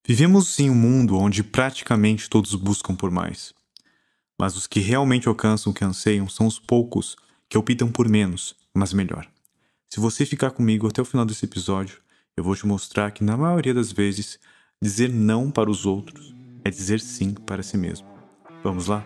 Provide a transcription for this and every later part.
Vivemos em um mundo onde praticamente todos buscam por mais. Mas os que realmente alcançam o que anseiam são os poucos que optam por menos, mas melhor. Se você ficar comigo até o final desse episódio, eu vou te mostrar que, na maioria das vezes, dizer não para os outros é dizer sim para si mesmo. Vamos lá?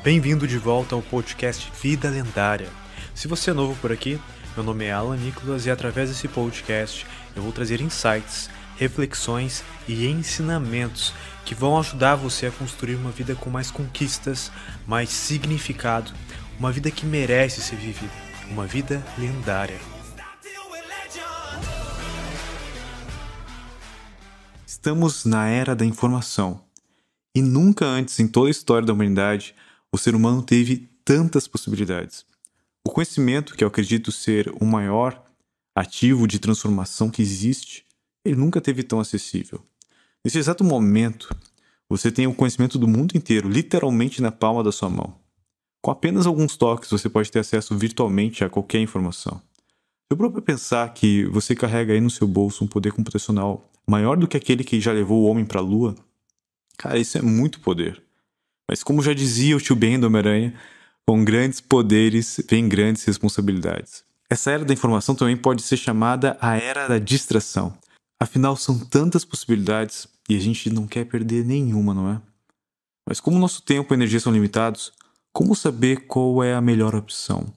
Bem-vindo de volta ao podcast Vida Lendária. Se você é novo por aqui, meu nome é Alan Nicolas e através desse podcast eu vou trazer insights, reflexões e ensinamentos que vão ajudar você a construir uma vida com mais conquistas, mais significado, uma vida que merece ser vivida, uma vida lendária. Estamos na era da informação e nunca antes em toda a história da humanidade o ser humano teve tantas possibilidades. O conhecimento, que eu acredito ser o maior ativo de transformação que existe, ele nunca teve tão acessível. Nesse exato momento, você tem o conhecimento do mundo inteiro, literalmente na palma da sua mão. Com apenas alguns toques, você pode ter acesso virtualmente a qualquer informação. Se eu para pensar que você carrega aí no seu bolso um poder computacional maior do que aquele que já levou o homem para a Lua, cara, isso é muito poder. Mas como já dizia o tio Ben do Homem-Aranha, com grandes poderes vem grandes responsabilidades. Essa era da informação também pode ser chamada a era da distração. Afinal, são tantas possibilidades e a gente não quer perder nenhuma, não é? Mas como nosso tempo e energia são limitados, como saber qual é a melhor opção?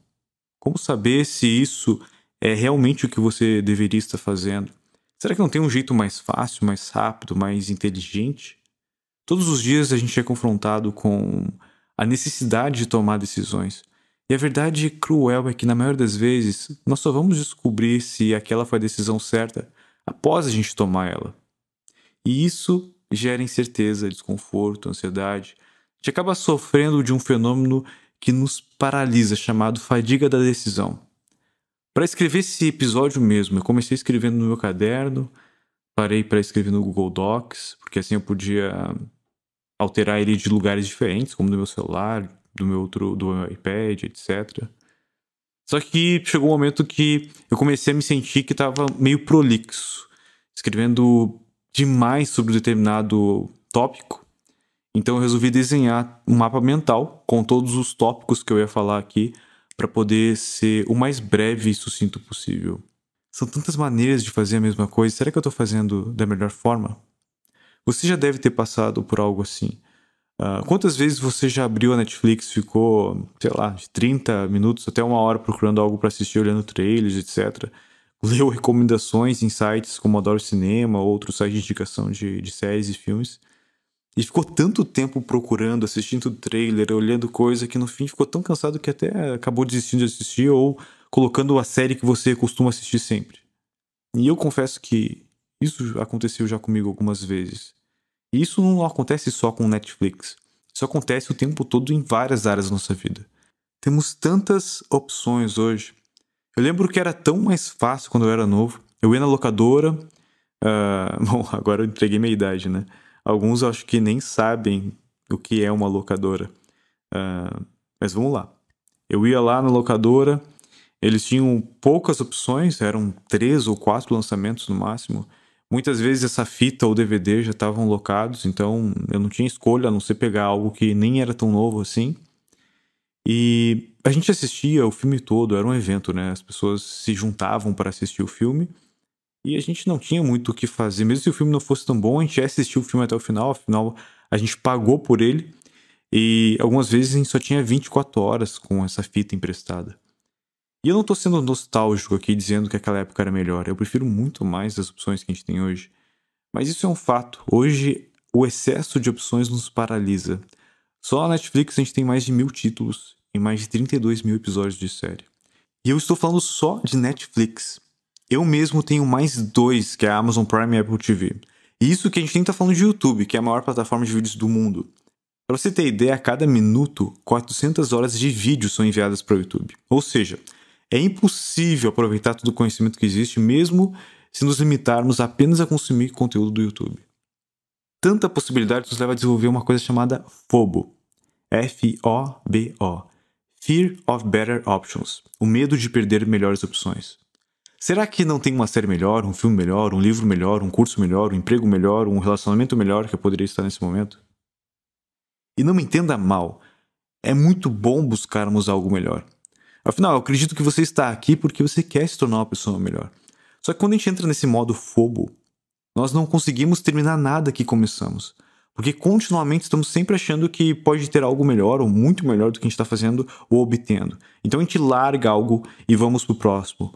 Como saber se isso é realmente o que você deveria estar fazendo? Será que não tem um jeito mais fácil, mais rápido, mais inteligente? Todos os dias a gente é confrontado com a necessidade de tomar decisões. E a verdade cruel é que, na maioria das vezes, nós só vamos descobrir se aquela foi a decisão certa após a gente tomar ela. E isso gera incerteza, desconforto, ansiedade. A gente acaba sofrendo de um fenômeno que nos paralisa, chamado fadiga da decisão. Para escrever esse episódio mesmo, eu comecei escrevendo no meu caderno, parei para escrever no Google Docs, porque assim eu podia alterar ele de lugares diferentes, como no meu celular, do meu iPad, etc. Só que chegou um momento que eu comecei a me sentir que estava meio prolixo, escrevendo demais sobre um determinado tópico. Então eu resolvi desenhar um mapa mental com todos os tópicos que eu ia falar aqui para poder ser o mais breve e sucinto possível. São tantas maneiras de fazer a mesma coisa, será que eu estou fazendo da melhor forma? Você já deve ter passado por algo assim. Quantas vezes você já abriu a Netflix, ficou, sei lá, de 30 minutos até uma hora procurando algo para assistir, olhando trailers, etc. Leu recomendações em sites como Adoro Cinema, outros sites de indicação de séries e filmes. E ficou tanto tempo procurando, assistindo trailer, olhando coisa, que no fim ficou tão cansado que até acabou desistindo de assistir ou colocando a série que você costuma assistir sempre. E eu confesso que isso aconteceu já comigo algumas vezes. E isso não acontece só com Netflix. Isso acontece o tempo todo em várias áreas da nossa vida. Temos tantas opções hoje. Eu lembro que era tão mais fácil quando eu era novo. Eu ia na locadora. Bom, agora eu entreguei minha idade, né? Alguns eu acho que nem sabem o que é uma locadora. Mas vamos lá. Eu ia lá na locadora. Eles tinham poucas opções. Eram 3 ou 4 lançamentos no máximo. Muitas vezes essa fita ou DVD já estavam locados, então eu não tinha escolha a não ser pegar algo que nem era tão novo assim. E a gente assistia o filme todo, era um evento, né? As pessoas se juntavam para assistir o filme e a gente não tinha muito o que fazer. Mesmo se o filme não fosse tão bom, a gente ia assistir o filme até o final, afinal a gente pagou por ele. E algumas vezes a gente só tinha 24 horas com essa fita emprestada. E eu não tô sendo nostálgico aqui dizendo que aquela época era melhor. Eu prefiro muito mais as opções que a gente tem hoje. Mas isso é um fato. Hoje, o excesso de opções nos paralisa. Só na Netflix a gente tem mais de 1000 títulos e mais de 32 mil episódios de série. E eu estou falando só de Netflix. Eu mesmo tenho mais 2, que é a Amazon Prime e a Apple TV. E isso que a gente nem tá falando de YouTube, que é a maior plataforma de vídeos do mundo. Para você ter ideia, a cada minuto, 400 horas de vídeo são enviadas para o YouTube. Ou seja, é impossível aproveitar todo o conhecimento que existe, mesmo se nos limitarmos apenas a consumir conteúdo do YouTube. Tanta possibilidade nos leva a desenvolver uma coisa chamada FOBO. F-O-B-O. Fear of Better Options. O medo de perder melhores opções. Será que não tem uma série melhor, um filme melhor, um livro melhor, um curso melhor, um emprego melhor, um relacionamento melhor que eu poderia estar nesse momento? E não me entenda mal, é muito bom buscarmos algo melhor. Afinal, eu acredito que você está aqui porque você quer se tornar uma pessoa melhor. Só que quando a gente entra nesse modo fobo, nós não conseguimos terminar nada que começamos. Porque continuamente estamos sempre achando que pode ter algo melhor ou muito melhor do que a gente está fazendo ou obtendo. Então a gente larga algo e vamos pro próximo,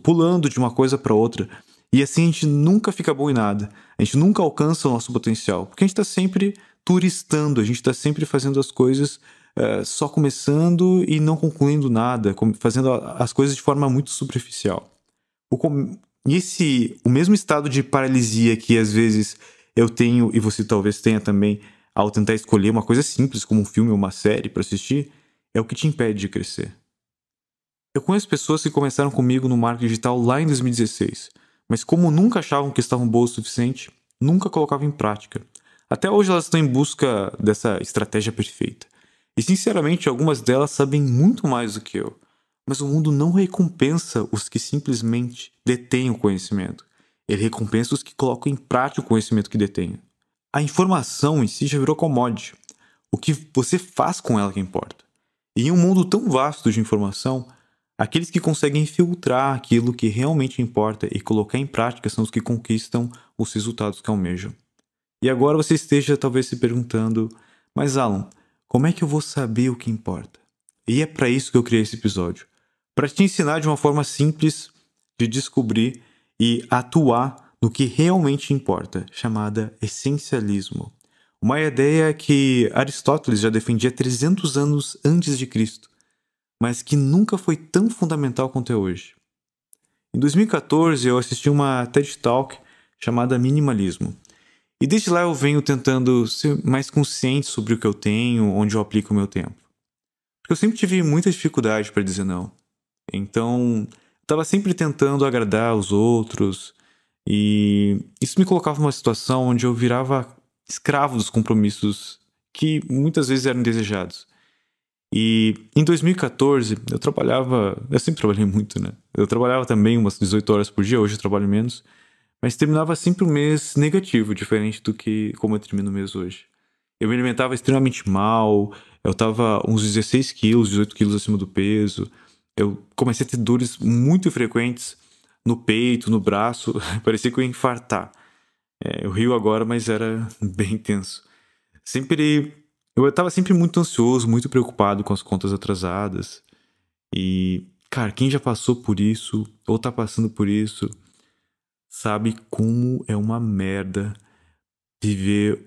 pulando de uma coisa para outra. E assim a gente nunca fica bom em nada. A gente nunca alcança o nosso potencial. Porque a gente está sempre turistando, a gente está sempre fazendo as coisas só começando e não concluindo nada, fazendo as coisas de forma muito superficial. O mesmo estado de paralisia que às vezes eu tenho, e você talvez tenha também, ao tentar escolher uma coisa simples, como um filme ou uma série para assistir, é o que te impede de crescer. Eu conheço pessoas que começaram comigo no marketing digital lá em 2016, mas como nunca achavam que estavam boas o suficiente, nunca colocavam em prática. Até hoje elas estão em busca dessa estratégia perfeita. E sinceramente, algumas delas sabem muito mais do que eu. Mas o mundo não recompensa os que simplesmente detêm o conhecimento. Ele recompensa os que colocam em prática o conhecimento que detêm. A informação em si já virou commodity. O que você faz com ela que importa. E em um mundo tão vasto de informação, aqueles que conseguem filtrar aquilo que realmente importa e colocar em prática são os que conquistam os resultados que almejam. E agora você esteja talvez se perguntando, mas Alan, como é que eu vou saber o que importa? E é para isso que eu criei esse episódio. Para te ensinar de uma forma simples de descobrir e atuar no que realmente importa, chamada essencialismo. Uma ideia que Aristóteles já defendia 300 anos antes de Cristo, mas que nunca foi tão fundamental quanto é hoje. Em 2014, eu assisti uma TED Talk chamada Minimalismo. E desde lá eu venho tentando ser mais consciente sobre o que eu tenho, onde eu aplico o meu tempo. Porque eu sempre tive muita dificuldade para dizer não. Então, eu estava sempre tentando agradar os outros e isso me colocava numa situação onde eu virava escravo dos compromissos que muitas vezes eram desejados. E em 2014, eu sempre trabalhei muito, né? Eu trabalhava também umas 18 horas por dia, hoje eu trabalho menos, mas terminava sempre um mês negativo, diferente do que como eu termino o mês hoje. Eu me alimentava extremamente mal, eu estava uns 16 quilos, 18 quilos acima do peso. Eu comecei a ter dores muito frequentes no peito, no braço, parecia que eu ia infartar. Eu rio agora, mas era bem intenso. Eu estava sempre muito ansioso, muito preocupado com as contas atrasadas. E, cara, quem já passou por isso, ou tá passando por isso, sabe como é uma merda viver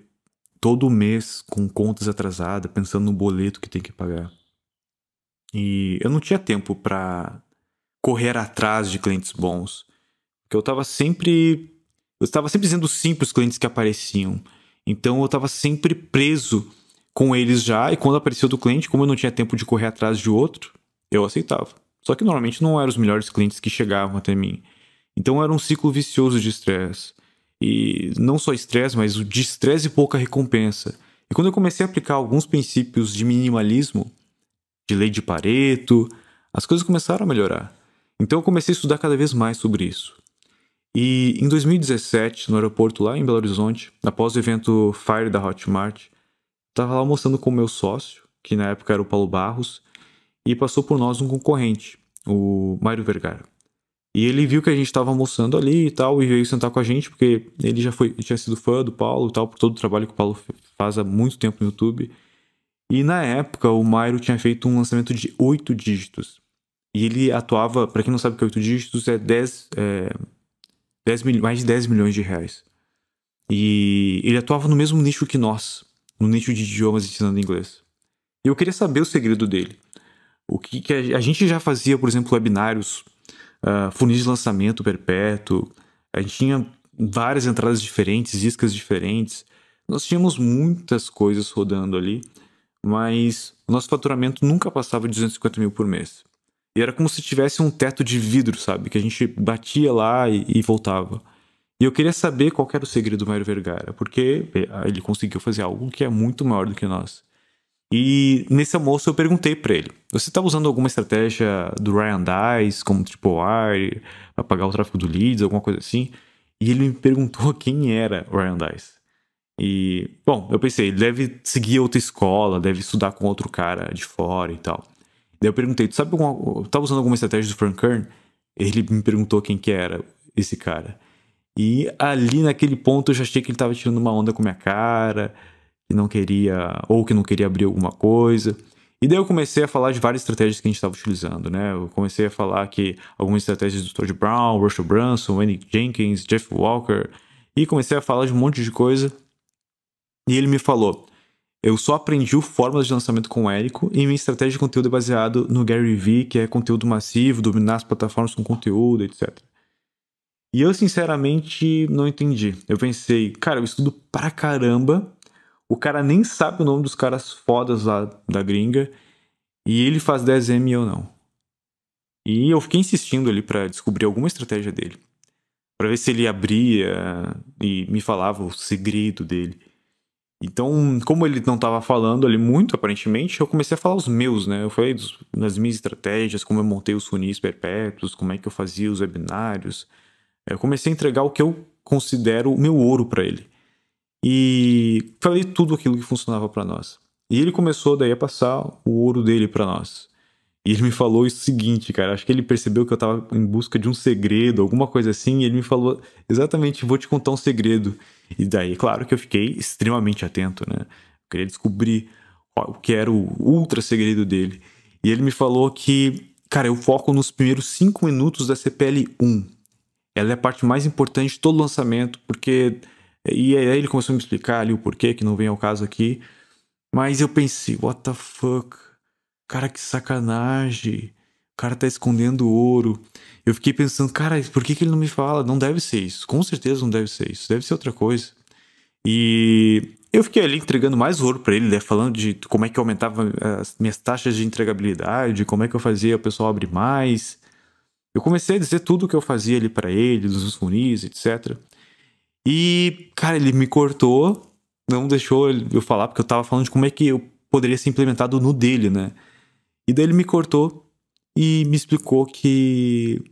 todo mês com contas atrasadas, pensando no boleto que tem que pagar. E eu não tinha tempo para correr atrás de clientes bons. Porque eu estava sempre dizendo sim para os clientes que apareciam. Então eu estava sempre preso com eles já. E quando apareceu do cliente, como eu não tinha tempo de correr atrás de outro, eu aceitava. Só que normalmente não eram os melhores clientes que chegavam até mim. Então era um ciclo vicioso de estresse. E não só estresse, mas de estresse e pouca recompensa. E quando eu comecei a aplicar alguns princípios de minimalismo, de lei de Pareto, as coisas começaram a melhorar. Então eu comecei a estudar cada vez mais sobre isso. E em 2017, no aeroporto lá em Belo Horizonte, após o evento Fire da Hotmart, estava lá almoçando com o meu sócio, que na época era o Paulo Barros, e passou por nós um concorrente, o Mário Vergara. E ele viu que a gente estava almoçando ali e tal, e veio sentar com a gente, porque ele tinha sido fã do Paulo e tal, por todo o trabalho que o Paulo faz há muito tempo no YouTube. E na época, o Mário tinha feito um lançamento de 8 dígitos. E ele atuava, para quem não sabe o que é 8 dígitos, mais de 10 milhões de reais. E ele atuava no mesmo nicho que nós, no nicho de idiomas ensinando inglês. E eu queria saber o segredo dele. O que a gente já fazia, por exemplo, webinários, funis de lançamento perpétuo, a gente tinha várias entradas diferentes, iscas diferentes. Nós tínhamos muitas coisas rodando ali, mas o nosso faturamento nunca passava de 250 mil por mês. E era como se tivesse um teto de vidro, sabe? Que a gente batia lá e voltava. E eu queria saber qual era o segredo do Mário Vergara, porque ele conseguiu fazer algo que é muito maior do que nós. E nesse almoço eu perguntei pra ele: você tá usando alguma estratégia do Ryan Dice, como Tripwire, pra pagar o tráfego do leads, alguma coisa assim? E ele me perguntou quem era o Ryan Dice. E, bom, eu pensei, ele deve seguir outra escola, deve estudar com outro cara de fora e tal. Daí eu perguntei, tu sabe tá usando alguma estratégia do Frank Kern? Ele me perguntou quem que era esse cara. E ali naquele ponto eu já achei que ele tava tirando uma onda com a minha cara, que não queria, ou que não queria abrir alguma coisa. E daí eu comecei a falar de várias estratégias que a gente estava utilizando, né? Eu comecei a falar que algumas estratégias do Todd Brown, Russell Brunson, Andy Jenkins, Jeff Walker, e comecei a falar de um monte de coisa. E ele me falou: eu só aprendi o fórmulas de lançamento com o Érico e minha estratégia de conteúdo é baseado no Gary Vee, que é conteúdo massivo, dominar as plataformas com conteúdo, etc. E eu, sinceramente, não entendi. Eu pensei, cara, eu estudo pra caramba, o cara nem sabe o nome dos caras fodas lá da gringa, e ele faz 10M e eu não. E eu fiquei insistindo ali pra descobrir alguma estratégia dele, pra ver se ele abria e me falava o segredo dele. Então, como ele não estava falando ali muito, aparentemente, eu comecei a falar os meus, né? Eu falei das minhas estratégias, como eu montei os funis perpétuos, como é que eu fazia os webinários. Eu comecei a entregar o que eu considero o meu ouro para ele. E falei tudo aquilo que funcionava para nós. E ele começou daí a passar o ouro dele para nós. E ele me falou o seguinte, cara, acho que ele percebeu que eu tava em busca de um segredo, alguma coisa assim, e ele me falou exatamente, vou te contar um segredo. E daí, claro que eu fiquei extremamente atento, né? Eu queria descobrir o que era o ultra segredo dele. E ele me falou que, cara, eu foco nos primeiros 5 minutos da CPL1. Ela é a parte mais importante de todo o lançamento, porque... E aí ele começou a me explicar ali o porquê, que não vem ao caso aqui. Mas eu pensei, what the fuck? Cara, que sacanagem. O cara tá escondendo ouro. Eu fiquei pensando, cara, por que ele não me fala? Não deve ser isso. Com certeza não deve ser isso. Deve ser outra coisa. E eu fiquei ali entregando mais ouro pra ele, né? Falando de como é que eu aumentava as minhas taxas de entregabilidade, como é que eu fazia o pessoal abrir mais. Eu comecei a dizer tudo o que eu fazia ali pra ele, dos funis, etc. E, cara, ele me cortou, não deixou eu falar, porque eu tava falando de como é que eu poderia ser implementado no dele, né? E daí ele me cortou e me explicou que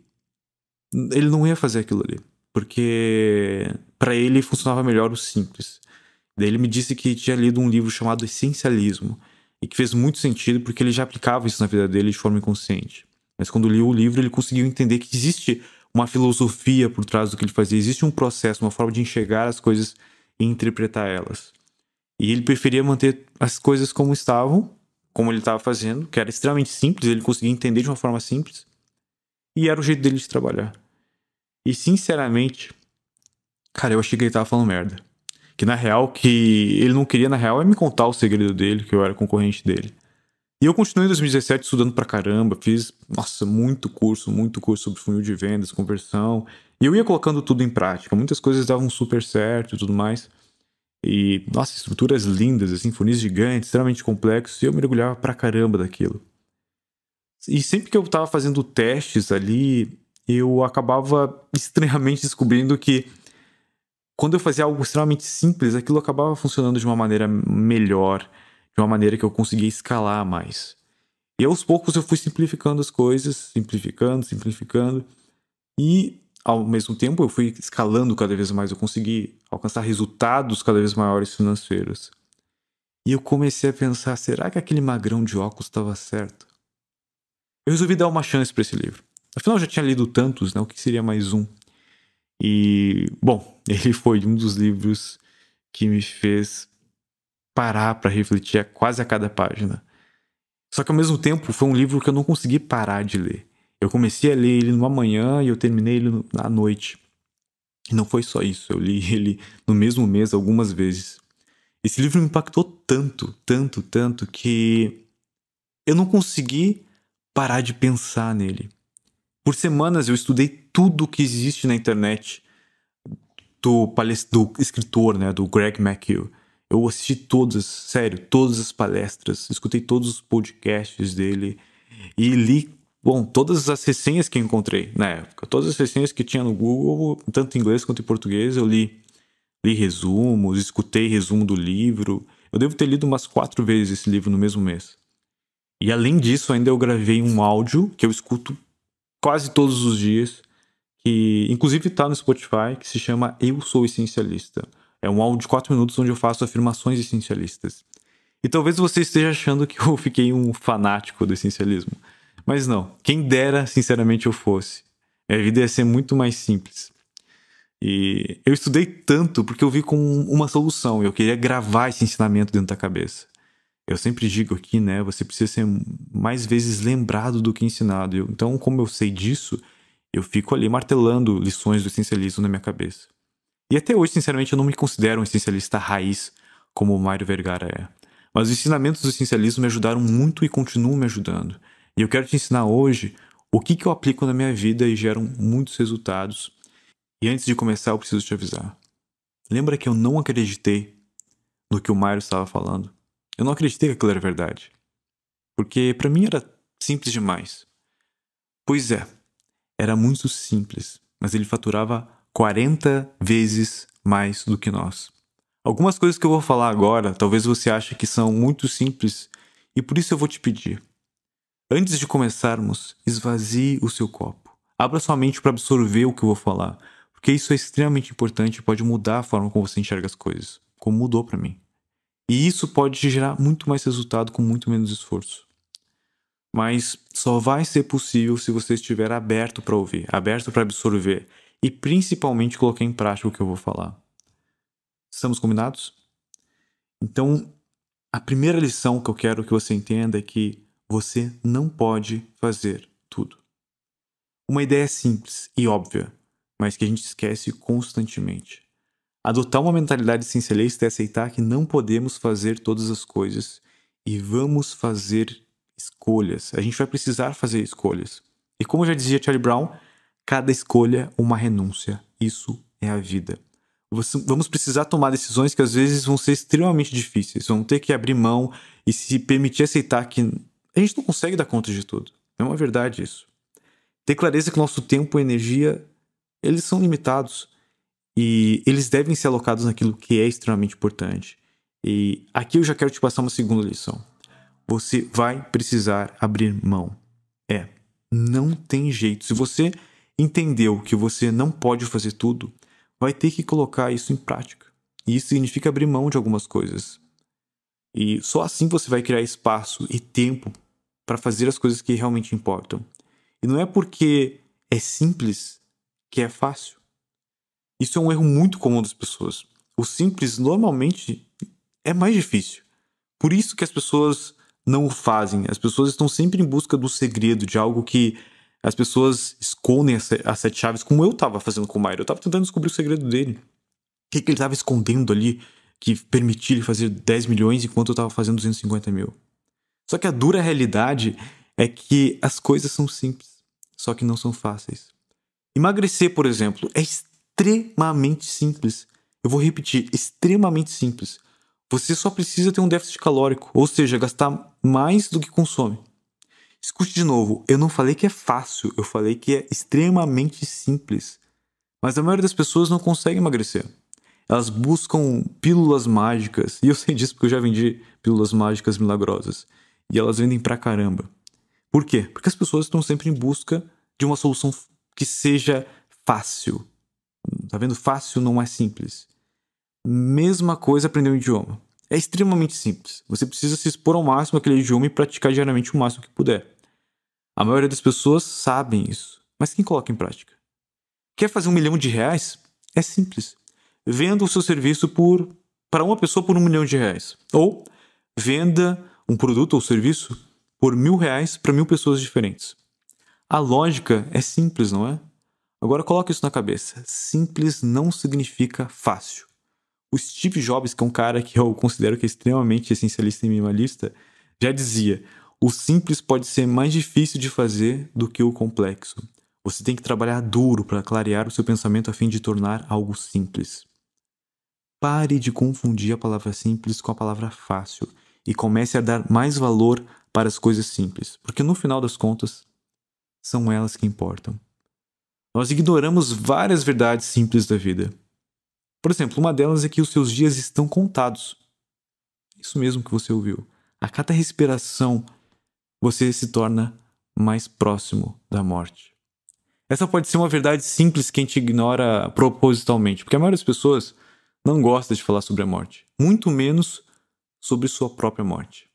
ele não ia fazer aquilo ali, porque para ele funcionava melhor o simples. Daí ele me disse que tinha lido um livro chamado Essencialismo e que fez muito sentido porque ele já aplicava isso na vida dele de forma inconsciente. Mas quando liu o livro, ele conseguiu entender que existe uma filosofia por trás do que ele fazia, existe um processo, uma forma de enxergar as coisas e interpretar elas. E ele preferia manter as coisas como estavam, como ele estava fazendo, que era extremamente simples, ele conseguia entender de uma forma simples, e era o jeito dele de trabalhar. E sinceramente, cara, eu achei que ele tava falando merda. Que na real, que ele não queria, na real, é me contar o segredo dele, que eu era concorrente dele. E eu continuei em 2017 estudando pra caramba, fiz, nossa, muito curso sobre funil de vendas, conversão, e eu ia colocando tudo em prática. Muitas coisas davam super certo e tudo mais. E, nossa, estruturas lindas, assim, funis gigantes, extremamente complexos, e eu mergulhava pra caramba daquilo. E sempre que eu tava fazendo testes ali, eu acabava estranhamente descobrindo que quando eu fazia algo extremamente simples, aquilo acabava funcionando de uma maneira melhor, de uma maneira que eu conseguia escalar mais. E aos poucos eu fui simplificando as coisas, simplificando, e ao mesmo tempo eu fui escalando cada vez mais, eu consegui alcançar resultados cada vez maiores financeiros. E eu comecei a pensar, será que aquele magrão de óculos estava certo? Eu resolvi dar uma chance para esse livro. Afinal, eu já tinha lido tantos, né? O que seria mais um? E, bom, ele foi um dos livros que me fez parar para refletir quase a cada página. Só que ao mesmo tempo foi um livro que eu não consegui parar de ler. Eu comecei a ler ele numa manhã e eu terminei ele à noite. E não foi só isso, eu li ele no mesmo mês algumas vezes. Esse livro me impactou tanto que eu não consegui parar de pensar nele. Por semanas eu estudei tudo que existe na internet do escritor, né, do Greg McKeown. Eu assisti todas as palestras, escutei todos os podcasts dele e li, bom, todas as resenhas que encontrei na época. Todas as resenhas que tinha no Google, tanto em inglês quanto em português, eu li resumos, escutei resumo do livro. Eu devo ter lido umas 4 vezes esse livro no mesmo mês. E além disso, ainda eu gravei um áudio que eu escuto quase todos os dias, que inclusive está no Spotify, que se chama Eu Sou Essencialista. É um áudio de 4 minutos onde eu faço afirmações essencialistas. E talvez você esteja achando que eu fiquei um fanático do essencialismo. Mas não, quem dera, sinceramente, eu fosse. Minha vida ia ser muito mais simples. E eu estudei tanto porque eu vi como uma solução. Eu queria gravar esse ensinamento dentro da cabeça. Eu sempre digo aqui, né? Você precisa ser mais vezes lembrado do que ensinado. Então, como eu sei disso, eu fico ali martelando lições do essencialismo na minha cabeça. E até hoje, sinceramente, eu não me considero um essencialista raiz como o Mário Vergara é. Mas os ensinamentos do essencialismo me ajudaram muito e continuam me ajudando. E eu quero te ensinar hoje o que eu aplico na minha vida e geram muitos resultados. E antes de começar, eu preciso te avisar. Lembra que eu não acreditei no que o Mário estava falando? Eu não acreditei que aquilo era verdade. Porque para mim era simples demais. Pois é, era muito simples, mas ele faturava 40 vezes mais do que nós. Algumas coisas que eu vou falar agora, talvez você ache que são muito simples, e por isso eu vou te pedir. Antes de começarmos, esvazie o seu copo. Abra sua mente para absorver o que eu vou falar, porque isso é extremamente importante e pode mudar a forma como você enxerga as coisas, como mudou para mim. E isso pode te gerar muito mais resultado com muito menos esforço. Mas só vai ser possível se você estiver aberto para ouvir, aberto para absorver e principalmente colocar em prática o que eu vou falar. Estamos combinados? Então, a primeira lição que eu quero que você entenda é que você não pode fazer tudo. Uma ideia simples e óbvia, mas que a gente esquece constantemente. Adotar uma mentalidade essencialista é aceitar que não podemos fazer todas as coisas e vamos fazer escolhas. A gente vai precisar fazer escolhas. E como já dizia Charlie Brown, cada escolha é uma renúncia. Isso é a vida. Vamos precisar tomar decisões que às vezes vão ser extremamente difíceis. Vamos ter que abrir mão e se permitir aceitar que a gente não consegue dar conta de tudo. É uma verdade isso. Ter clareza que nosso tempo e energia, eles são limitados. E eles devem ser alocados naquilo que é extremamente importante. E aqui eu já quero te passar uma segunda lição. Você vai precisar abrir mão. Não tem jeito. Se você entendeu que você não pode fazer tudo, vai ter que colocar isso em prática. E isso significa abrir mão de algumas coisas. E só assim você vai criar espaço e tempo para fazer as coisas que realmente importam. E não é porque é simples que é fácil. Isso é um erro muito comum das pessoas. O simples normalmente é mais difícil. Por isso que as pessoas não o fazem. As pessoas estão sempre em busca do segredo, de algo que as pessoas escondem as 7 chaves, como eu estava fazendo com o Mairo. Eu estava tentando descobrir o segredo dele. O que ele estava escondendo ali que permitia ele fazer 10 milhões enquanto eu estava fazendo 250 mil. Só que a dura realidade é que as coisas são simples, só que não são fáceis. Emagrecer, por exemplo, é extremamente simples. Eu vou repetir, extremamente simples. Você só precisa ter um déficit calórico, ou seja, gastar mais do que consome. Escute de novo, eu não falei que é fácil, eu falei que é extremamente simples. Mas a maioria das pessoas não consegue emagrecer. Elas buscam pílulas mágicas, e eu sei disso porque eu já vendi pílulas mágicas milagrosas. E elas vendem pra caramba. Por quê? Porque as pessoas estão sempre em busca de uma solução que seja fácil. Tá vendo? Fácil não é simples. Mesma coisa aprender um idioma. É extremamente simples. Você precisa se expor ao máximo àquele idioma e praticar diariamente o máximo que puder. A maioria das pessoas sabem isso. Mas quem coloca em prática? Quer fazer R$1 milhão? É simples. Venda o seu serviço para uma pessoa por R$1 milhão. Ou venda um produto ou serviço por R$1.000 para 1.000 pessoas diferentes. A lógica é simples, não é? Agora coloque isso na cabeça. Simples não significa fácil. O Steve Jobs, que é um cara que eu considero que é extremamente essencialista e minimalista, já dizia: o simples pode ser mais difícil de fazer do que o complexo. Você tem que trabalhar duro para clarear o seu pensamento a fim de tornar algo simples. Pare de confundir a palavra simples com a palavra fácil e comece a dar mais valor para as coisas simples, porque no final das contas, são elas que importam. Nós ignoramos várias verdades simples da vida. Por exemplo, uma delas é que os seus dias estão contados. Isso mesmo que você ouviu. A cada respiração, você se torna mais próximo da morte. Essa pode ser uma verdade simples que a gente ignora propositalmente, porque a maioria das pessoas não gosta de falar sobre a morte, muito menos sobre sua própria morte.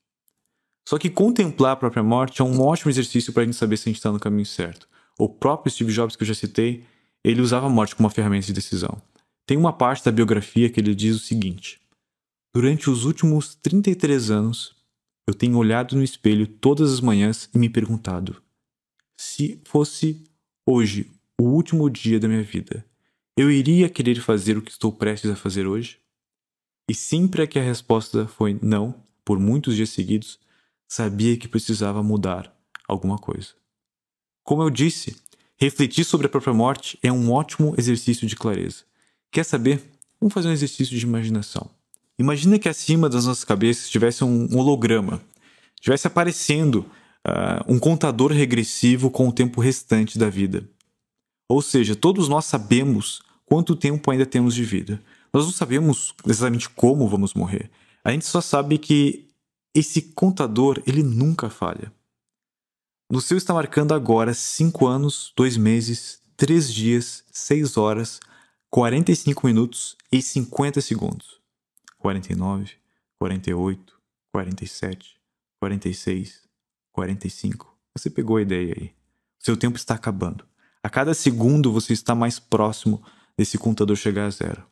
Só que contemplar a própria morte é um ótimo exercício para a gente saber se a gente está no caminho certo. O próprio Steve Jobs, que eu já citei, ele usava a morte como uma ferramenta de decisão. Tem uma parte da biografia que ele diz o seguinte: durante os últimos 33 anos, eu tenho olhado no espelho todas as manhãs e me perguntado: se fosse hoje o último dia da minha vida, eu iria querer fazer o que estou prestes a fazer hoje? E sempre que a resposta foi não, por muitos dias seguidos, sabia que precisava mudar alguma coisa. Como eu disse, refletir sobre a própria morte é um ótimo exercício de clareza. Quer saber? Vamos fazer um exercício de imaginação. Imagina que acima das nossas cabeças tivesse um holograma. Estivesse aparecendo um contador regressivo com o tempo restante da vida. Ou seja, todos nós sabemos quanto tempo ainda temos de vida. Nós não sabemos exatamente como vamos morrer. A gente só sabe que esse contador, ele nunca falha. No seu está marcando agora 5 anos, 2 meses, 3 dias, 6 horas, 45 minutos e 50 segundos. 49, 48, 47, 46, 45. Você pegou a ideia aí. Seu tempo está acabando. A cada segundo você está mais próximo desse contador chegar a zero.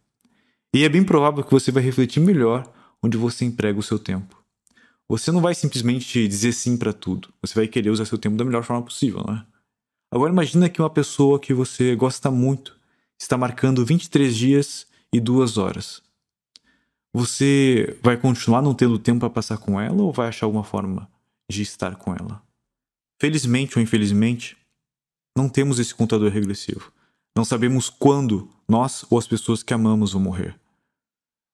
E é bem provável que você vai refletir melhor onde você emprega o seu tempo. Você não vai simplesmente dizer sim para tudo. Você vai querer usar seu tempo da melhor forma possível, não é? Agora imagina que uma pessoa que você gosta muito está marcando 23 dias e 2 horas. Você vai continuar não tendo tempo para passar com ela ou vai achar alguma forma de estar com ela? Felizmente ou infelizmente, não temos esse contador regressivo. Não sabemos quando nós ou as pessoas que amamos vão morrer.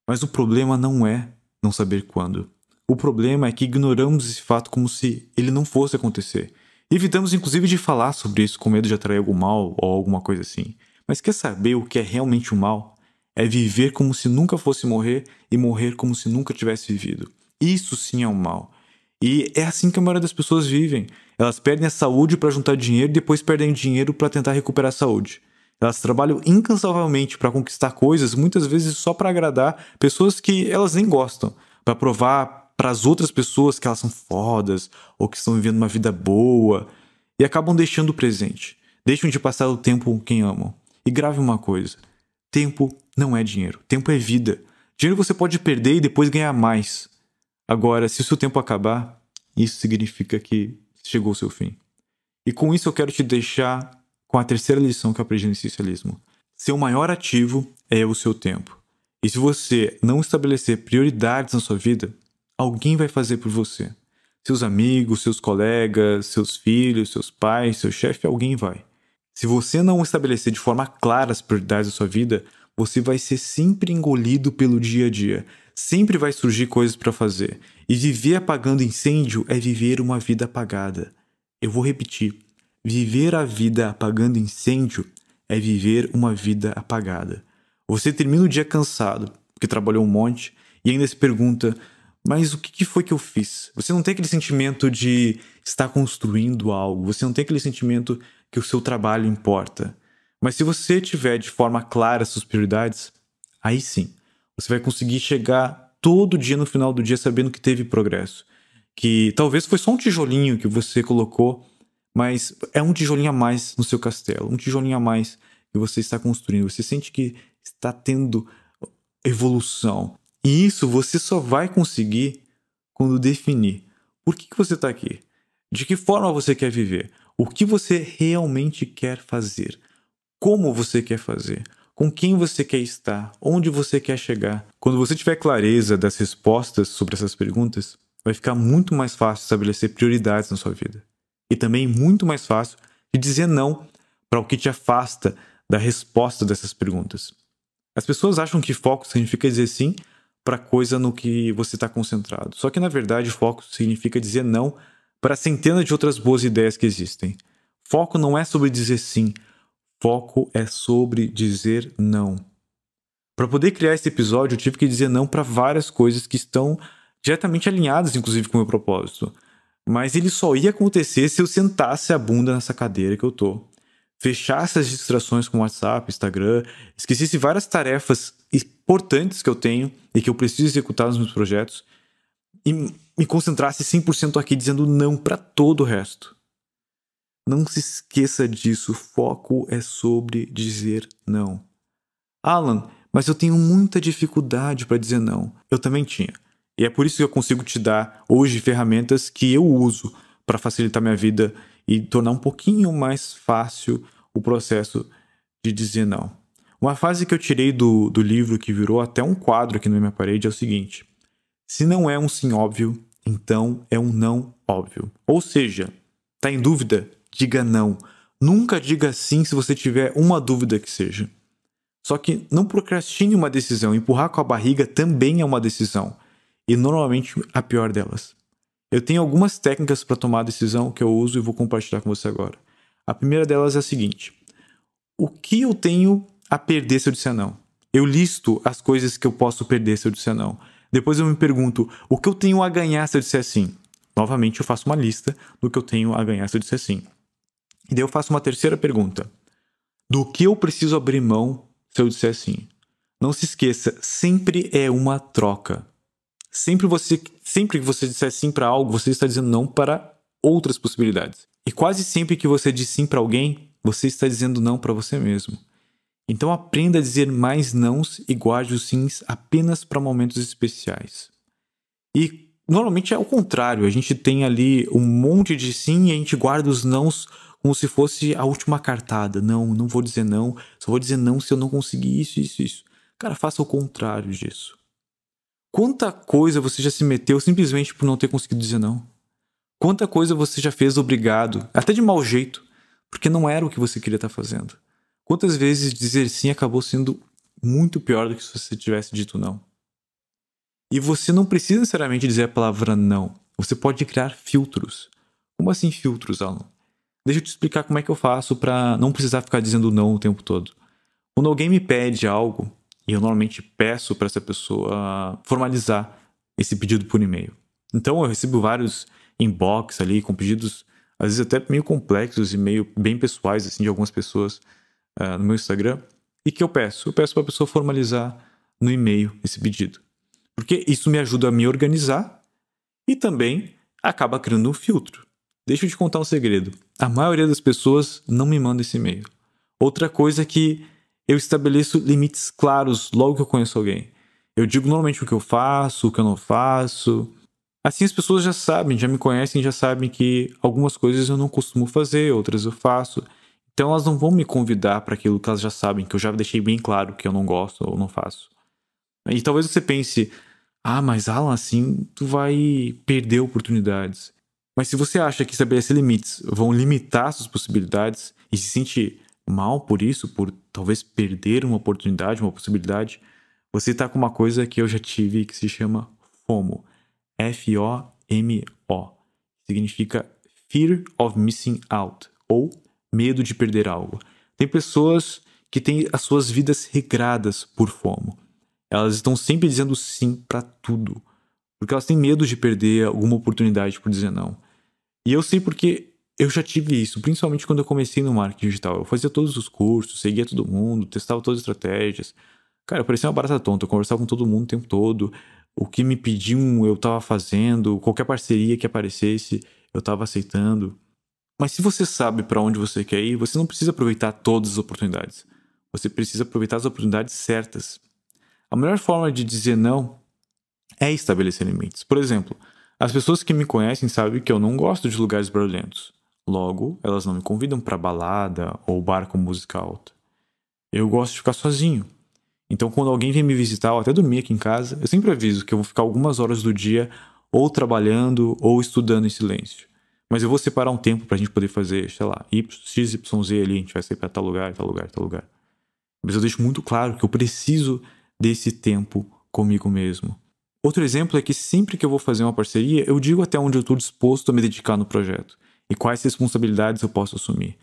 Mas o problema não é não saber quando. O problema é que ignoramos esse fato como se ele não fosse acontecer. E evitamos inclusive de falar sobre isso com medo de atrair algum mal ou alguma coisa assim. Mas quer saber o que é realmente o mal? É viver como se nunca fosse morrer e morrer como se nunca tivesse vivido. Isso sim é um mal. E é assim que a maioria das pessoas vivem. Elas perdem a saúde para juntar dinheiro e depois perdem dinheiro para tentar recuperar a saúde. Elas trabalham incansavelmente para conquistar coisas, muitas vezes só para agradar pessoas que elas nem gostam, para provar para as outras pessoas que elas são fodas ou que estão vivendo uma vida boa e acabam deixando o presente. Deixam de passar o tempo com quem amam. E grave uma coisa: tempo não é dinheiro, tempo é vida. Dinheiro você pode perder e depois ganhar mais. Agora, se o seu tempo acabar, isso significa que chegou o seu fim. E com isso eu quero te deixar com a terceira lição que eu aprendi no essencialismo. Seu maior ativo é o seu tempo. E se você não estabelecer prioridades na sua vida, alguém vai fazer por você. Seus amigos, seus colegas, seus filhos, seus pais, seu chefe, alguém vai. Se você não estabelecer de forma clara as prioridades da sua vida, você vai ser sempre engolido pelo dia a dia. Sempre vai surgir coisas para fazer. E viver apagando incêndio é viver uma vida apagada. Eu vou repetir. Viver a vida apagando incêndio é viver uma vida apagada. Você termina o dia cansado, porque trabalhou um monte, e ainda se pergunta: mas o que foi que eu fiz? Você não tem aquele sentimento de estar construindo algo. Você não tem aquele sentimento que o seu trabalho importa. Mas se você tiver de forma clara suas prioridades, aí sim, você vai conseguir chegar todo dia no final do dia sabendo que teve progresso. Que talvez foi só um tijolinho que você colocou, mas é um tijolinho a mais no seu castelo. Um tijolinho a mais que você está construindo. Você sente que está tendo evolução. E isso você só vai conseguir quando definir por que você está aqui. De que forma você quer viver? O que você realmente quer fazer? Como você quer fazer? Com quem você quer estar? Onde você quer chegar? Quando você tiver clareza das respostas sobre essas perguntas, vai ficar muito mais fácil estabelecer prioridades na sua vida. E também muito mais fácil de dizer não para o que te afasta da resposta dessas perguntas. As pessoas acham que foco significa dizer sim para coisa no que você está concentrado. Só que, na verdade, foco significa dizer não para centenas de outras boas ideias que existem. Foco não é sobre dizer sim. Foco é sobre dizer não. Para poder criar esse episódio, eu tive que dizer não para várias coisas que estão diretamente alinhadas, inclusive, com o meu propósito. Mas ele só ia acontecer se eu sentasse a bunda nessa cadeira que eu tô, fechasse as distrações com WhatsApp, Instagram, esquecesse várias tarefas importantes que eu tenho e que eu preciso executar nos meus projetos e me concentrasse 100% aqui dizendo não para todo o resto. Não se esqueça disso, foco é sobre dizer não. Alan, mas eu tenho muita dificuldade para dizer não. Eu também tinha. E é por isso que eu consigo te dar hoje ferramentas que eu uso para facilitar minha vida e tornar um pouquinho mais fácil o processo de dizer não. Uma frase que eu tirei do livro que virou até um quadro aqui na minha parede é o seguinte: se não é um sim óbvio, então é um não óbvio. Ou seja, tá em dúvida? Diga não. Nunca diga sim se você tiver uma dúvida que seja. Só que não procrastine uma decisão. Empurrar com a barriga também é uma decisão. E normalmente a pior delas. Eu tenho algumas técnicas para tomar a decisão que eu uso e vou compartilhar com você agora. A primeira delas é a seguinte: o que eu tenho a perder se eu disser não? Eu listo as coisas que eu posso perder se eu disser não. Depois eu me pergunto, o que eu tenho a ganhar se eu disser sim? Novamente eu faço uma lista do que eu tenho a ganhar se eu disser sim. E daí eu faço uma terceira pergunta: do que eu preciso abrir mão se eu disser sim? Não se esqueça, sempre é uma troca. Sempre que você disser sim para algo, você está dizendo não para outras possibilidades. E quase sempre que você diz sim para alguém, você está dizendo não para você mesmo. Então aprenda a dizer mais nãos e guarde os sims apenas para momentos especiais. E normalmente é o contrário, a gente tem ali um monte de sim e a gente guarda os nãos como se fosse a última cartada. Não vou dizer não, só vou dizer não se eu não conseguir isso. Cara, faça o contrário disso. Quanta coisa você já se meteu simplesmente por não ter conseguido dizer não? Quanta coisa você já fez obrigado, até de mau jeito, porque não era o que você queria estar fazendo? Quantas vezes dizer sim acabou sendo muito pior do que se você tivesse dito não? E você não precisa necessariamente dizer a palavra não. Você pode criar filtros. Como assim filtros, Alan? Deixa eu te explicar como é que eu faço para não precisar ficar dizendo não o tempo todo. Quando alguém me pede algo, e eu normalmente peço para essa pessoa formalizar esse pedido por e-mail. Então eu recebo vários inbox ali com pedidos, às vezes até meio complexos e meio bem pessoais assim, de algumas pessoas no meu Instagram. E que eu peço? Eu peço para a pessoa formalizar no e-mail esse pedido. Porque isso me ajuda a me organizar e também acaba criando um filtro. Deixa eu te contar um segredo. A maioria das pessoas não me manda esse e-mail. Outra coisa é que eu estabeleço limites claros logo que eu conheço alguém. Eu digo normalmente o que eu faço, o que eu não faço. Assim as pessoas já sabem, já me conhecem, já sabem que algumas coisas eu não costumo fazer, outras eu faço. Então elas não vão me convidar para aquilo que elas já sabem, que eu já deixei bem claro que eu não gosto ou não faço. E talvez você pense, mas Alan, assim tu vai perder oportunidades. Mas se você acha que estabelecer limites vão limitar suas possibilidades e se sentir mal por isso, por talvez perder uma oportunidade, uma possibilidade, você tá com uma coisa que eu já tive que se chama FOMO. F-O-M-O. Significa Fear of Missing Out, ou medo de perder algo. Tem pessoas que têm as suas vidas regradas por FOMO. Elas estão sempre dizendo sim para tudo, porque elas têm medo de perder alguma oportunidade por dizer não. E eu sei porque eu já tive isso, principalmente quando eu comecei no marketing digital. Eu fazia todos os cursos, seguia todo mundo, testava todas as estratégias. Cara, eu parecia uma barata tonta, eu conversava com todo mundo o tempo todo. O que me pediam eu tava fazendo, qualquer parceria que aparecesse eu tava aceitando. Mas se você sabe para onde você quer ir, você não precisa aproveitar todas as oportunidades. Você precisa aproveitar as oportunidades certas. A melhor forma de dizer não é estabelecer limites. Por exemplo, as pessoas que me conhecem sabem que eu não gosto de lugares barulhentos. Logo, elas não me convidam para balada ou bar com música alta. Eu gosto de ficar sozinho. Então, quando alguém vem me visitar ou até dormir aqui em casa, eu sempre aviso que eu vou ficar algumas horas do dia ou trabalhando ou estudando em silêncio. Mas eu vou separar um tempo pra gente poder fazer, sei lá, XYZ ali, a gente vai sair pra tal lugar, tal lugar, tal lugar. Mas eu deixo muito claro que eu preciso desse tempo comigo mesmo. Outro exemplo é que sempre que eu vou fazer uma parceria, eu digo até onde eu estou disposto a me dedicar no projeto e quais responsabilidades eu posso assumir.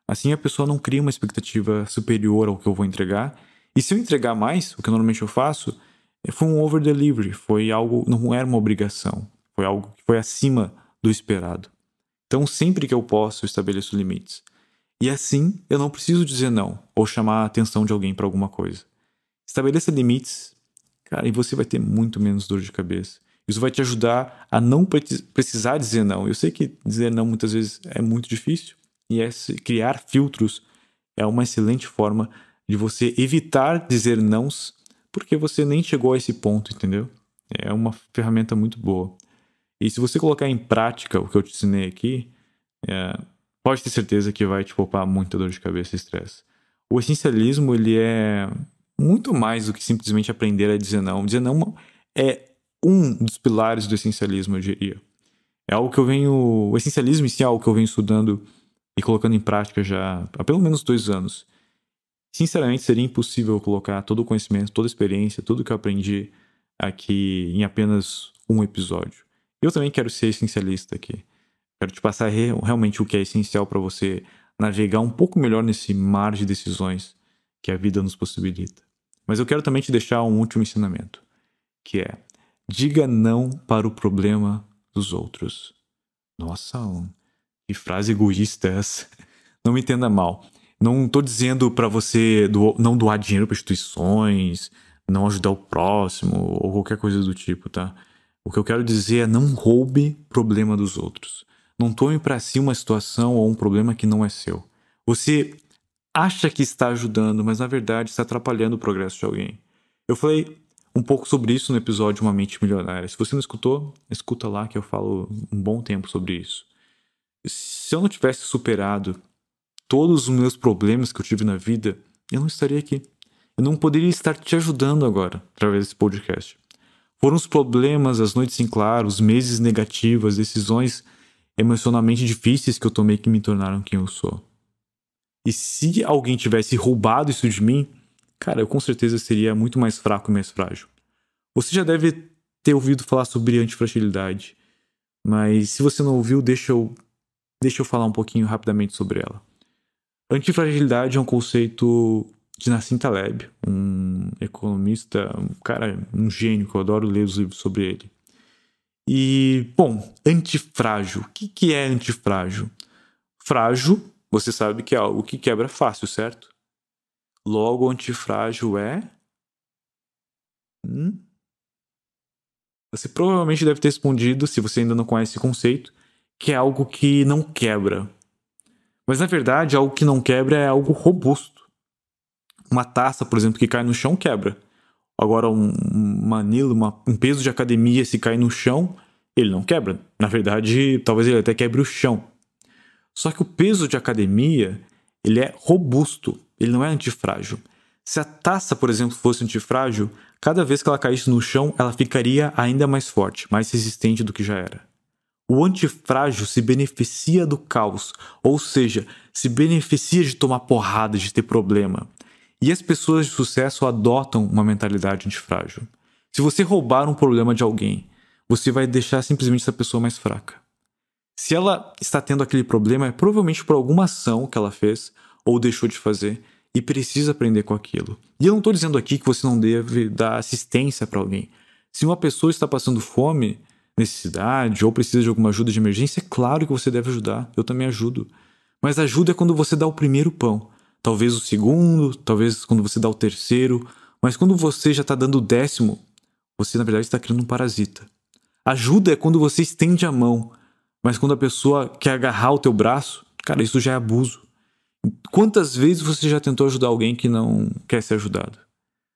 Assim a pessoa não cria uma expectativa superior ao que eu vou entregar. E se eu entregar mais, o que normalmente eu faço, Foi um over delivery, foi algo, não era uma obrigação, foi algo que foi acima do esperado. Então, sempre que eu posso, eu estabeleço limites. E assim, eu não preciso dizer não ou chamar a atenção de alguém para alguma coisa. Estabeleça limites, cara, e você vai ter muito menos dor de cabeça. Isso vai te ajudar a não precisar dizer não. Eu sei que dizer não muitas vezes é muito difícil, e criar filtros é uma excelente forma de você evitar dizer nãos, porque você nem chegou a esse ponto, entendeu? É uma ferramenta muito boa. E se você colocar em prática o que eu te ensinei aqui, pode ter certeza que vai te poupar muita dor de cabeça e estresse. O essencialismo, ele é muito mais do que simplesmente aprender a dizer não. Dizer não é um dos pilares do essencialismo, eu diria. É algo que eu venho... O essencialismo em si é algo que eu venho estudando e colocando em prática já há pelo menos 2 anos. Sinceramente, seria impossível colocar todo o conhecimento, toda a experiência, tudo que eu aprendi aqui em apenas um episódio. Eu também quero ser essencialista aqui. Quero te passar realmente o que é essencial para você navegar um pouco melhor nesse mar de decisões que a vida nos possibilita. Mas eu quero também te deixar um último ensinamento, que é: diga não para o problema dos outros. Nossa, que frase egoísta é essa. Não me entenda mal. Não estou dizendo para você não doar dinheiro para instituições, não ajudar o próximo ou qualquer coisa do tipo, tá? O que eu quero dizer é: não roube problema dos outros. Não tome para si uma situação ou um problema que não é seu. Você acha que está ajudando, mas na verdade está atrapalhando o progresso de alguém. Eu falei um pouco sobre isso no episódio Uma Mente Milionária. Se você não escutou, escuta lá que eu falo um bom tempo sobre isso. Se eu não tivesse superado todos os meus problemas que eu tive na vida, eu não estaria aqui. Eu não poderia estar te ajudando agora, através desse podcast. Foram os problemas, as noites em claro, os meses negativos, as decisões emocionalmente difíceis que eu tomei que me tornaram quem eu sou. E se alguém tivesse roubado isso de mim, cara, eu com certeza seria muito mais fraco e mais frágil. Você já deve ter ouvido falar sobre antifragilidade, mas se você não ouviu, deixa eu falar um pouquinho rapidamente sobre ela. Antifragilidade é um conceito de Nassim Taleb, um economista, um cara, um gênio, que eu adoro ler os livros sobre ele. E, bom, antifrágil. O que é antifrágil? Frágil, você sabe que é algo que quebra fácil, certo? Logo, antifrágil é... Você provavelmente deve ter respondido, se você ainda não conhece esse conceito, que é algo que não quebra. Mas, na verdade, algo que não quebra é algo robusto. Uma taça, por exemplo, que cai no chão, quebra. Agora, um anilo, um peso de academia, se cair no chão, ele não quebra. Na verdade, talvez ele até quebre o chão. Só que o peso de academia, ele é robusto, ele não é antifrágil. Se a taça, por exemplo, fosse antifrágil, cada vez que ela caísse no chão, ela ficaria ainda mais forte, mais resistente do que já era. O antifrágil se beneficia do caos, ou seja, se beneficia de tomar porrada, de ter problema. E as pessoas de sucesso adotam uma mentalidade antifrágil. Se você roubar um problema de alguém, você vai deixar simplesmente essa pessoa mais fraca. Se ela está tendo aquele problema, é provavelmente por alguma ação que ela fez ou deixou de fazer e precisa aprender com aquilo. E eu não estou dizendo aqui que você não deve dar assistência para alguém. Se uma pessoa está passando fome, necessidade ou precisa de alguma ajuda de emergência, é claro que você deve ajudar. Eu também ajudo. Mas ajuda é quando você dá o primeiro pão. Talvez o segundo, talvez quando você dá o terceiro. Mas quando você já está dando o 10º, você na verdade está criando um parasita. Ajuda é quando você estende a mão. Mas quando a pessoa quer agarrar o teu braço, cara, isso já é abuso. Quantas vezes você já tentou ajudar alguém que não quer ser ajudado?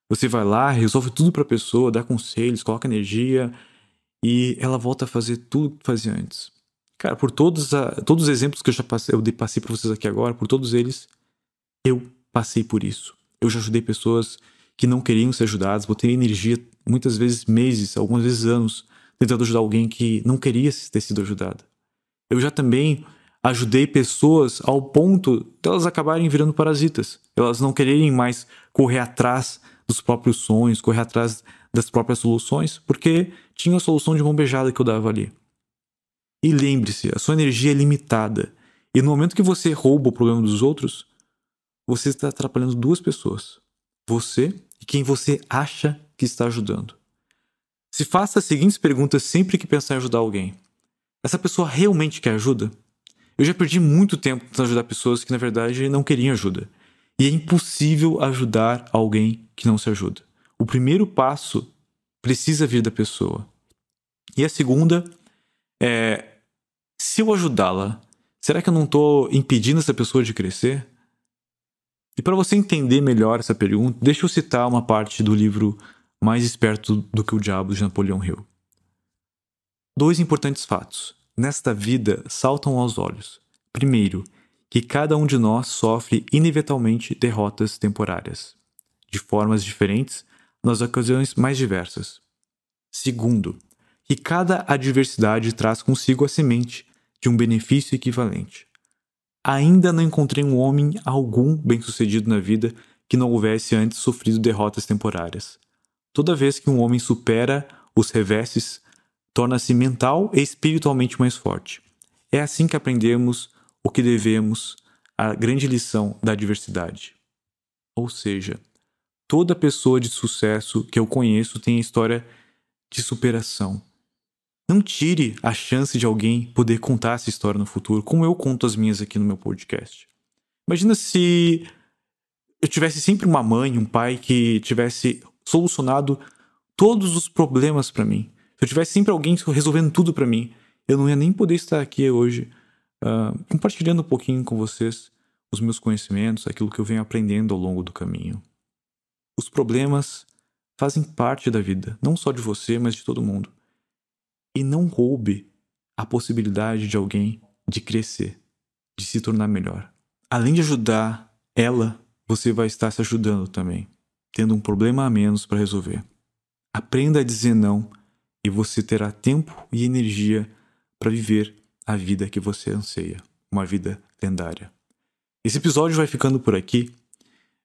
Você vai lá, resolve tudo pra pessoa, dá conselhos, coloca energia e ela volta a fazer tudo que fazia antes. Cara, por todos os exemplos que eu passei pra vocês aqui agora, por todos eles, eu passei por isso. Eu já ajudei pessoas que não queriam ser ajudadas, botei energia, muitas vezes meses, algumas vezes anos, tentando ajudar alguém que não queria ter sido ajudada. Eu já também ajudei pessoas ao ponto de elas acabarem virando parasitas. Elas não quererem mais correr atrás dos próprios sonhos, correr atrás das próprias soluções, porque tinha a solução de mão beijada que eu dava ali. E lembre-se, a sua energia é limitada. E no momento que você rouba o problema dos outros, você está atrapalhando 2 pessoas. Você e quem você acha que está ajudando. Se faça as seguintes perguntas sempre que pensar em ajudar alguém. Essa pessoa realmente quer ajuda? Eu já perdi muito tempo tentando ajudar pessoas que na verdade não queriam ajuda. E é impossível ajudar alguém que não se ajuda. O primeiro passo precisa vir da pessoa. E a segunda é: se eu ajudá-la, será que eu não estou impedindo essa pessoa de crescer? E para você entender melhor essa pergunta, deixa eu citar uma parte do livro Mais Esperto do que o Diabo, de Napoleão Hill. 2 importantes fatos nesta vida saltam aos olhos. Primeiro, que cada um de nós sofre inevitavelmente derrotas temporárias, de formas diferentes, nas ocasiões mais diversas. Segundo, que cada adversidade traz consigo a semente de um benefício equivalente. Ainda não encontrei um homem algum bem-sucedido na vida que não houvesse antes sofrido derrotas temporárias. Toda vez que um homem supera os reveses, torna-se mental e espiritualmente mais forte. É assim que aprendemos o que devemos, a grande lição da adversidade. Ou seja, toda pessoa de sucesso que eu conheço tem a história de superação. Não tire a chance de alguém poder contar essa história no futuro, como eu conto as minhas aqui no meu podcast. Imagina se eu tivesse sempre uma mãe, um pai que tivesse solucionado todos os problemas para mim. Se eu tivesse sempre alguém resolvendo tudo para mim, eu não ia nem poder estar aqui hoje compartilhando um pouquinho com vocês os meus conhecimentos, aquilo que eu venho aprendendo ao longo do caminho. Os problemas fazem parte da vida, não só de você, mas de todo mundo. E não roube a possibilidade de alguém de crescer, de se tornar melhor. Além de ajudar ela, você vai estar se ajudando também, tendo um problema a menos para resolver. Aprenda a dizer não e você terá tempo e energia para viver a vida que você anseia, uma vida lendária. Esse episódio vai ficando por aqui.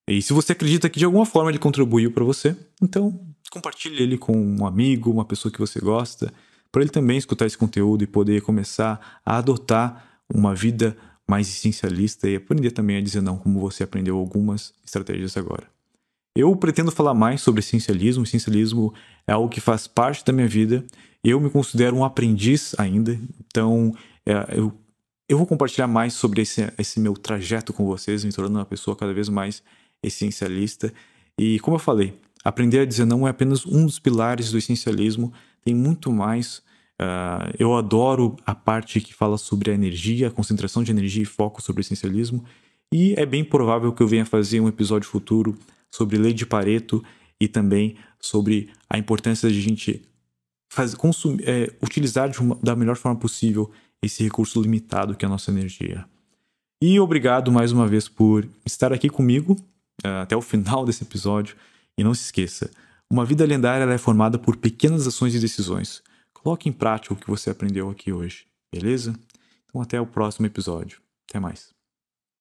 E se você acredita que de alguma forma ele contribuiu para você, então compartilhe ele com um amigo, uma pessoa que você gosta, para ele também escutar esse conteúdo e poder começar a adotar uma vida mais essencialista e aprender também a dizer não, como você aprendeu algumas estratégias agora. Eu pretendo falar mais sobre essencialismo. O essencialismo é algo que faz parte da minha vida. Eu me considero um aprendiz ainda, então eu vou compartilhar mais sobre esse meu trajeto com vocês, me tornando uma pessoa cada vez mais essencialista. E como eu falei, aprender a dizer não é apenas um dos pilares do essencialismo, tem muito mais. Eu adoro a parte que fala sobre a energia, a concentração de energia e foco sobre o essencialismo, e é bem provável que eu venha fazer um episódio futuro sobre lei de Pareto e também sobre a importância de a gente utilizar da melhor forma possível esse recurso limitado que é a nossa energia. E obrigado mais uma vez por estar aqui comigo até o final desse episódio. E não se esqueça, uma vida lendária ela é formada por pequenas ações e decisões. Coloque em prática o que você aprendeu aqui hoje, beleza? Então até o próximo episódio. Até mais.